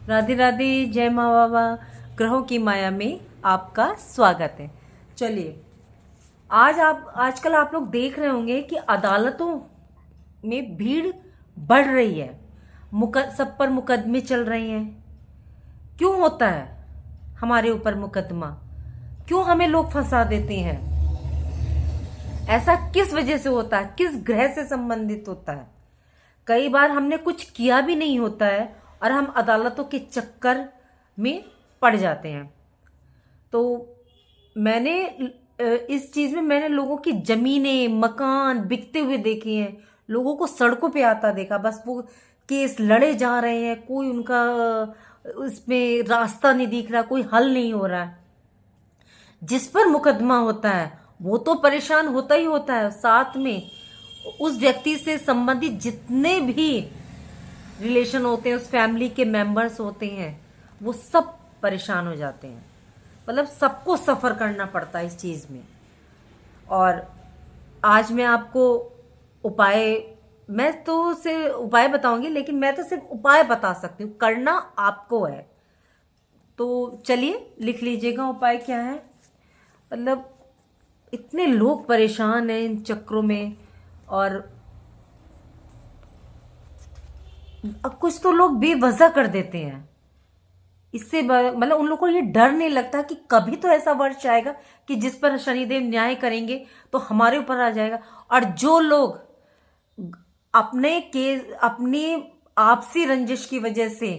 राधे राधे, जय माँ बाबा। ग्रहों की माया में आपका स्वागत है। चलिए, आजकल आप लोग देख रहे होंगे कि अदालतों में भीड़ बढ़ रही है। सब पर मुकदमे चल रहे हैं। क्यों होता है हमारे ऊपर मुकदमा? क्यों हमें लोग फंसा देते हैं? ऐसा किस वजह से होता है? किस ग्रह से संबंधित होता है? कई बार हमने कुछ किया भी नहीं होता है और हम अदालतों के चक्कर में पड़ जाते हैं। तो मैंने इस चीज में मैंने लोगों की जमीनें, मकान बिकते हुए देखे हैं। लोगों को सड़कों पे आता देखा। बस वो केस लड़े जा रहे हैं, कोई उनका उसमें रास्ता नहीं दिख रहा, कोई हल नहीं हो रहा है। जिस पर मुकदमा होता है वो तो परेशान होता ही होता है, साथ में उस व्यक्ति से संबंधित जितने भी रिलेशन होते हैं, उस फैमिली के मेंबर्स होते हैं, वो सब परेशान हो जाते हैं। मतलब सबको सफ़र करना पड़ता है इस चीज़ में। और आज मैं आपको मैं तो सिर्फ उपाय बताऊंगी, लेकिन मैं तो सिर्फ उपाय बता सकती हूँ, करना आपको है। तो चलिए लिख लीजिएगा उपाय क्या है। मतलब इतने लोग परेशान हैं इन चक्रों में। और अब कुछ तो लोग बेवजह कर देते हैं। इससे मतलब उन लोगों को ये डर नहीं लगता कि कभी तो ऐसा वर्ष आएगा कि जिस पर शनिदेव न्याय करेंगे तो हमारे ऊपर आ जाएगा। और जो लोग अपनी आपसी रंजिश की वजह से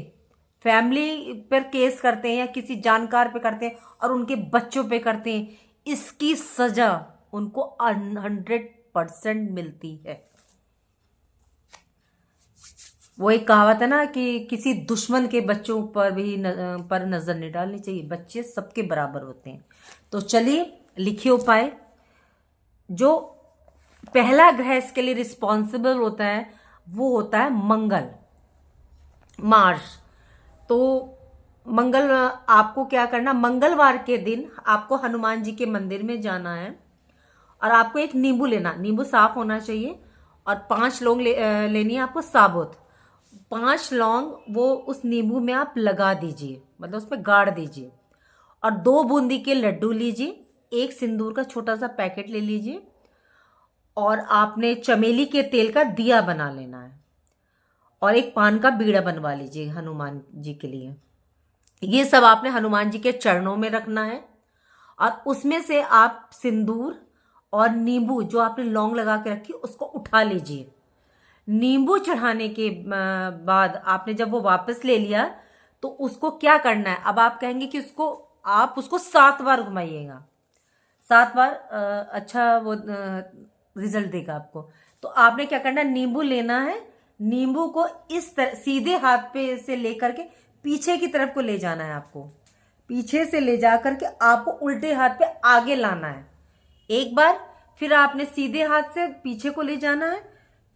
फैमिली पर केस करते हैं या किसी जानकार पे करते हैं और उनके बच्चों पे करते हैं, इसकी सजा उनको 100% मिलती है। वो एक कहावत है ना कि किसी दुश्मन के बच्चों पर भी पर नजर नहीं डालनी चाहिए। बच्चे सबके बराबर होते हैं। तो चलिए लिखिए उपाय। जो पहला ग्रह इसके लिए रिस्पॉन्सिबल होता है वो होता है मंगल, मार्स। तो मंगल, आपको क्या करना, मंगलवार के दिन आपको हनुमान जी के मंदिर में जाना है और आपको एक नींबू लेना। नींबू साफ होना चाहिए और 5 लौंग लेनी है आपको साबुत। 5 लौंग वो उस नींबू में आप लगा दीजिए, मतलब उसमें गाड़ दीजिए। और 2 बूंदी के लड्डू लीजिए। एक सिंदूर का छोटा सा पैकेट ले लीजिए और आपने चमेली के तेल का दिया बना लेना है और एक पान का बीड़ा बनवा लीजिए हनुमान जी के लिए। ये सब आपने हनुमान जी के चरणों में रखना है और उसमें से आप सिंदूर और नींबू जो आपने लौंग लगा के रखी उसको उठा लीजिए। नींबू चढ़ाने के बाद आपने जब वो वापस ले लिया तो उसको क्या करना है, अब आप कहेंगे कि आप उसको 7 बार घुमाइएगा। 7 बार अच्छा वो रिजल्ट देगा आपको। तो आपने क्या करना है, नींबू लेना है। नींबू को इस तरह सीधे हाथ पे से लेकर के पीछे की तरफ को ले जाना है। आपको पीछे से ले जा करके आपको उल्टे हाथ पे आगे लाना है एक बार। फिर आपने सीधे हाथ से पीछे को ले जाना है,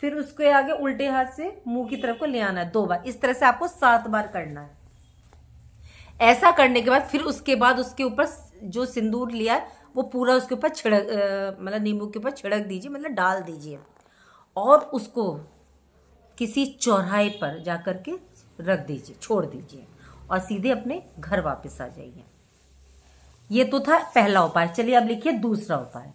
फिर उसके आगे उल्टे हाथ से मुंह की तरफ को ले आना है 2 बार। इस तरह से आपको 7 बार करना है। ऐसा करने के बाद फिर उसके बाद उसके ऊपर जो सिंदूर लिया है वो पूरा उसके ऊपर मतलब नींबू के ऊपर छिड़क दीजिए, मतलब डाल दीजिए और उसको किसी चौराहे पर जाकर के रख दीजिए, छोड़ दीजिए और सीधे अपने घर वापस आ जाइए। ये तो था पहला उपाय। चलिए अब लिखिए दूसरा उपाय।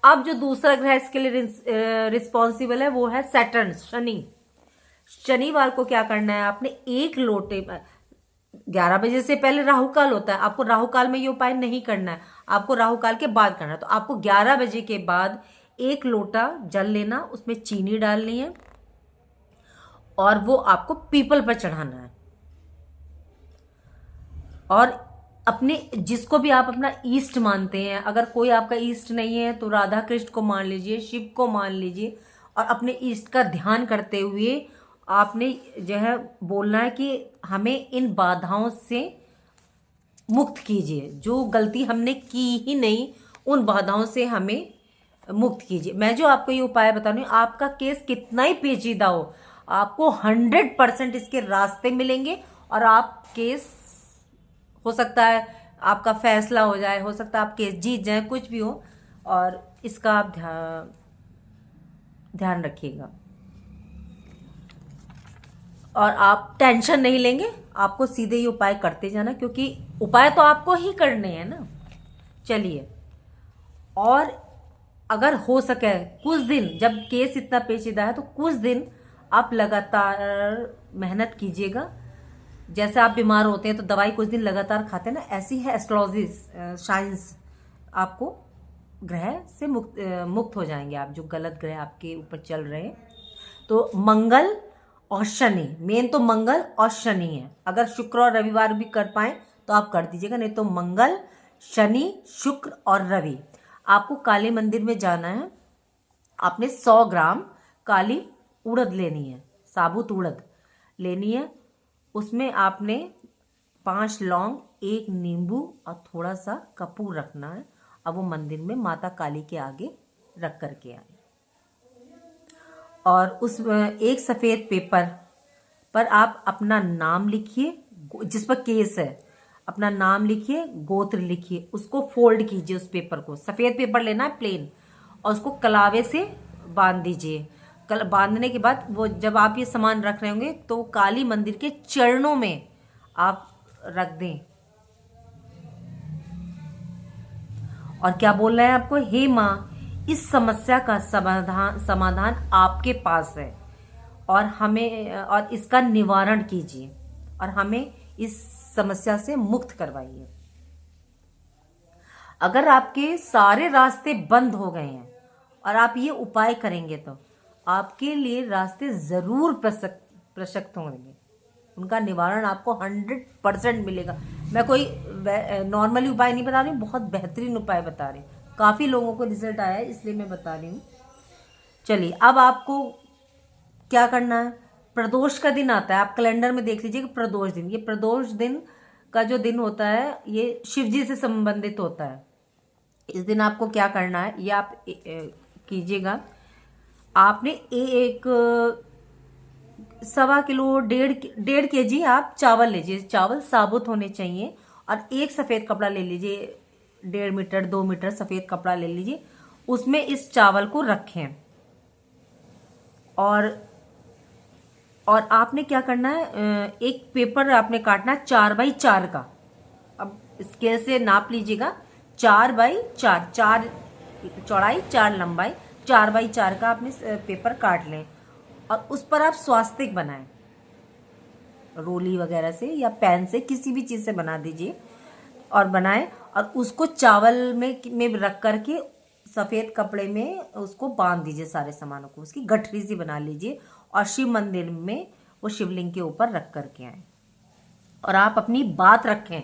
अब जो दूसरा ग्रह इसके लिए रिस्पॉन्सिबल है वो है सैटर्न, शनि। शनिवार को क्या करना है, आपने 1 लोटे 11 बजे से पहले राहु काल होता है। आपको राहु काल में ये उपाय नहीं करना है, आपको राहु काल के बाद करना है। तो आपको 11 बजे के बाद 1 लोटा जल लेना, उसमें चीनी डालनी है और वो आपको पीपल पर चढ़ाना है। और अपने जिसको भी आप अपना ईष्ट मानते हैं, अगर कोई आपका ईष्ट नहीं है तो राधा कृष्ण को मान लीजिए, शिव को मान लीजिए और अपने ईष्ट का ध्यान करते हुए आपने जो है बोलना है कि हमें इन बाधाओं से मुक्त कीजिए। जो गलती हमने की ही नहीं उन बाधाओं से हमें मुक्त कीजिए। मैं जो आपको ये उपाय बता रही हूँ, आपका केस कितना ही पेचीदा हो, आपको 100% इसके रास्ते मिलेंगे और आप केस, हो सकता है आपका फैसला हो जाए, हो सकता है आप केस जीत जाए, कुछ भी हो। और इसका आप ध्यान रखिएगा। और आप टेंशन नहीं लेंगे, आपको सीधे ये उपाय करते जाना, क्योंकि उपाय तो आपको ही करने हैं ना। चलिए, और अगर हो सके कुछ दिन, जब केस इतना पेचीदा है तो कुछ दिन आप लगातार मेहनत कीजिएगा। जैसे आप बीमार होते हैं तो दवाई कुछ दिन लगातार खाते हैं ना, ऐसी है एस्ट्रोलॉजी साइंस। आपको ग्रह से मुक्त हो जाएंगे आप, जो गलत ग्रह आपके ऊपर चल रहे हैं। तो मंगल और शनि, मेन तो मंगल और शनि है। अगर शुक्र और रविवार भी कर पाए तो आप कर दीजिएगा, नहीं तो मंगल, शनि, शुक्र और रवि। आपको काली मंदिर में जाना है। आपने 100 ग्राम काली उड़द लेनी है, साबुत उड़द लेनी है। उसमें आपने 5 लौंग, 1 नींबू और थोड़ा सा कपूर रखना है। अब वो मंदिर में माता काली के आगे रख करके आए, और उस एक सफ़ेद पेपर पर आप अपना नाम लिखिए, जिस पर केस है अपना नाम लिखिए, गोत्र लिखिए, उसको फोल्ड कीजिए। उस पेपर को, सफ़ेद पेपर लेना है प्लेन, और उसको कलावे से बांध दीजिए। बांधने के बाद वो जब आप ये सामान रख रहे होंगे तो काली मंदिर के चरणों में आप रख दें। और क्या बोल रहे हैं आपको, हे माँ, इस समस्या का समाधान आपके पास है, और इसका निवारण कीजिए, और हमें इस समस्या से मुक्त करवाइए। अगर आपके सारे रास्ते बंद हो गए हैं और आप ये उपाय करेंगे तो आपके लिए रास्ते जरूर प्रशस्त होंगे। उनका निवारण आपको 100% मिलेगा। मैं कोई नॉर्मली उपाय नहीं बता रही हूँ, बहुत बेहतरीन उपाय बता रही हूँ। काफ़ी लोगों को रिजल्ट आया है, इसलिए मैं बता रही हूँ। चलिए, अब आपको क्या करना है। प्रदोष का दिन आता है, आप कैलेंडर में देख लीजिए कि प्रदोष दिन, ये प्रदोष दिन का जो दिन होता है ये शिव जी से संबंधित होता है। इस दिन आपको क्या करना है, ये आप कीजिएगा। आपने एक 1.25 किलो 1.5 kg आप चावल लीजिए। चावल साबुत होने चाहिए, और एक सफ़ेद कपड़ा ले लीजिए, 1.5 मीटर 2 मीटर सफ़ेद कपड़ा ले लीजिए। उसमें इस चावल को रखें, और आपने क्या करना है, एक पेपर आपने काटना है 4x4 का। अब स्केल से नाप लीजिएगा, 4x4, 4 चौड़ाई 4 लंबाई, 4x4 का आपने पेपर काट लें, और उस पर आप स्वास्तिक बनाएं, रोली वगैरह से या पेन से, किसी भी चीज़ से बना दीजिए और बनाएं। और उसको चावल में रख करके सफ़ेद कपड़े में उसको बांध दीजिए, सारे सामानों को, उसकी गठरी सी बना लीजिए, और शिव मंदिर में वो शिवलिंग के ऊपर रख करके आए। और आप अपनी बात रखें,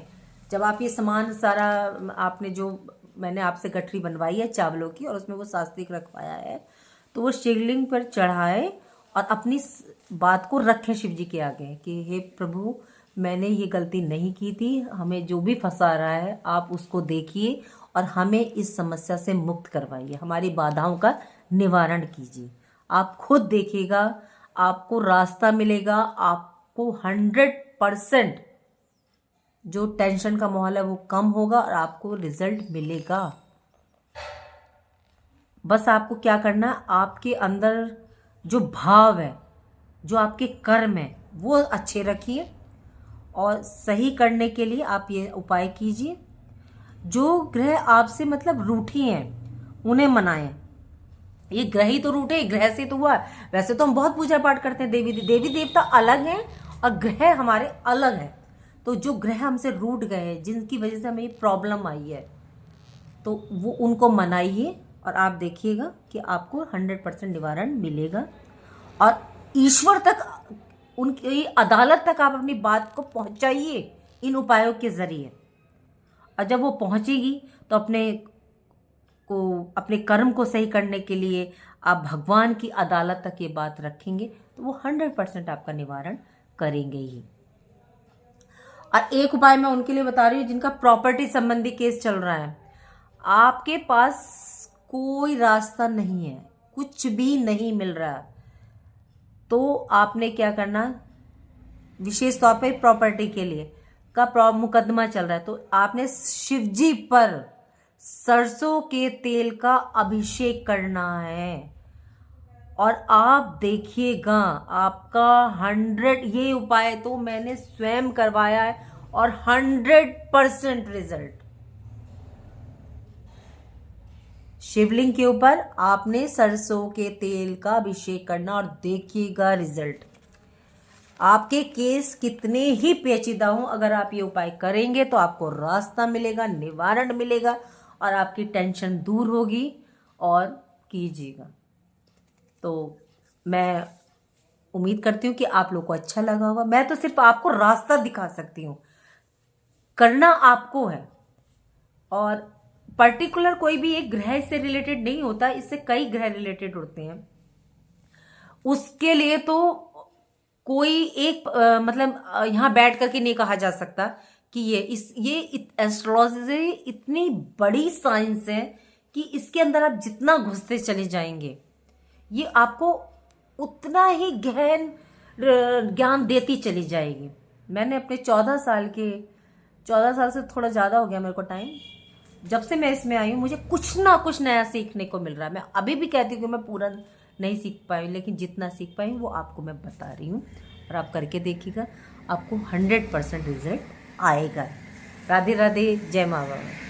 जब आप ये सामान सारा आपने जो मैंने आपसे गठरी बनवाई है चावलों की, और उसमें वो स्वास्तिक रखवाया है, तो वो शिवलिंग पर चढ़ाए और अपनी बात को रखें शिव जी के आगे कि हे प्रभु, मैंने ये गलती नहीं की थी, हमें जो भी फंसा रहा है आप उसको देखिए और हमें इस समस्या से मुक्त करवाइए, हमारी बाधाओं का निवारण कीजिए। आप खुद देखिएगा, आपको रास्ता मिलेगा, आपको 100% जो टेंशन का माहौल है वो कम होगा और आपको रिजल्ट मिलेगा। बस आपको क्या करना है, आपके अंदर जो भाव है, जो आपके कर्म है, वो अच्छे रखिए, और सही करने के लिए आप ये उपाय कीजिए। जो ग्रह आपसे मतलब रूठे हैं उन्हें मनाएं। ये ग्रह ही तो रूठे, ग्रह से तो हुआ। वैसे तो हम बहुत पूजा पाठ करते हैं, देवी देवता अलग हैं और ग्रह हमारे अलग हैं। तो जो ग्रह हमसे रूठ गए हैं, जिनकी वजह से हमें ये प्रॉब्लम आई है, तो वो उनको मनाइए, और आप देखिएगा कि आपको 100% निवारण मिलेगा। और ईश्वर तक, उनकी अदालत तक आप अपनी बात को पहुंचाइए इन उपायों के जरिए। और जब वो पहुंचेगी तो अपने कर्म को सही करने के लिए आप भगवान की अदालत तक ये बात रखेंगे, तो वो 100% आपका निवारण करेंगे ही। और एक उपाय मैं उनके लिए बता रही हूँ जिनका प्रॉपर्टी संबंधी केस चल रहा है। आपके पास कोई रास्ता नहीं है, कुछ भी नहीं मिल रहा, तो आपने क्या करना, विशेष तौर पे प्रॉपर्टी के लिए का मुकदमा चल रहा है, तो आपने शिवजी पर सरसों के तेल का अभिषेक करना है। और आप देखिएगा आपका 100, ये उपाय तो मैंने स्वयं करवाया है और 100% रिजल्ट। शिवलिंग के ऊपर आपने सरसों के तेल का अभिषेक करना और देखिएगा रिजल्ट। आपके केस कितने ही पेचीदा हों, अगर आप ये उपाय करेंगे तो आपको रास्ता मिलेगा, निवारण मिलेगा और आपकी टेंशन दूर होगी। और कीजिएगा। तो मैं उम्मीद करती हूँ कि आप लोग को अच्छा लगा होगा। मैं तो सिर्फ आपको रास्ता दिखा सकती हूँ, करना आपको है। और पर्टिकुलर कोई भी एक ग्रह से रिलेटेड नहीं होता, इससे कई ग्रह रिलेटेड होते हैं। उसके लिए तो कोई एक मतलब यहाँ बैठ करके नहीं कहा जा सकता कि ये एस्ट्रोलॉजी इतनी बड़ी साइंस है कि इसके अंदर आप जितना घुसते चले जाएंगे ये आपको उतना ही गहन ज्ञान देती चली जाएगी। मैंने अपने 14 साल से थोड़ा ज़्यादा हो गया मेरे को टाइम, जब से मैं इसमें आई हूँ मुझे कुछ ना कुछ नया सीखने को मिल रहा है। मैं अभी भी कहती हूँ कि मैं पूरा नहीं सीख पाई, लेकिन जितना सीख पाई हूँ वो आपको मैं बता रही हूँ और आप करके देखिएगा, आपको 100% रिजल्ट आएगा। राधे राधे, जय माँ बाबा।